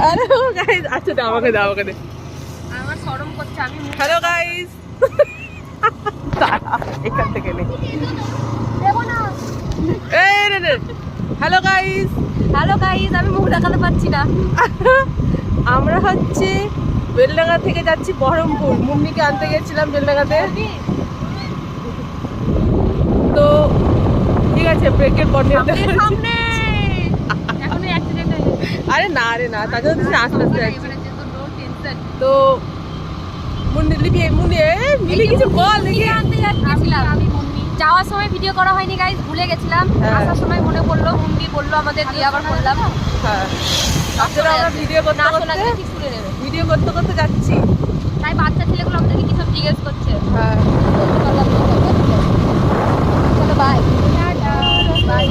আরে ও গাইস, আচ্ছা দাও আমাকে দে। আমার শরম করছে, আমি হ্যালো গাইস, এখান থেকে নে। দেবো না। এই নে। হ্যালো গাইস, আমি মুখ দেখাতে পারছি না। আমরা হচ্ছে বেলডাঙ্গা থেকে যাচ্ছি বহরমপুর। মুন্নিকে আনতে গেছিলাম বেলডাঙ্গাতে। তো ঠিক আছে, ব্রেকের পর সামনে এখনই অ্যাক্সিডেন্ট হয়ে গেছে। আরে না তার জন্য আস্তে আস্তে যাচ্ছি। এবারে যে তো নো টেনশন। তো মিলি কিছু বল দেখি। আনতে যাচ্ছিলাম আমি মুন্নি। যাওয়ার সময় ভিডিও করা হয়নি গাইস, ভুলে গেছিলাম। হ্যাঁ। আসার সময় মনে পড়লো, মুন্নি বললো আমাদের দিয়ে আবার করলাম। হ্যাঁ, তারপরে আমরা ভিডিও করতে না শোনা গেলে ঠিক শুনে নেবে। করতে যাচ্ছি। তাই বাচ্চা ছেলেগুলো আমাদেরকে কি সব জিজ্ঞেস করছে। হ্যাঁ, চলো বাই বাই।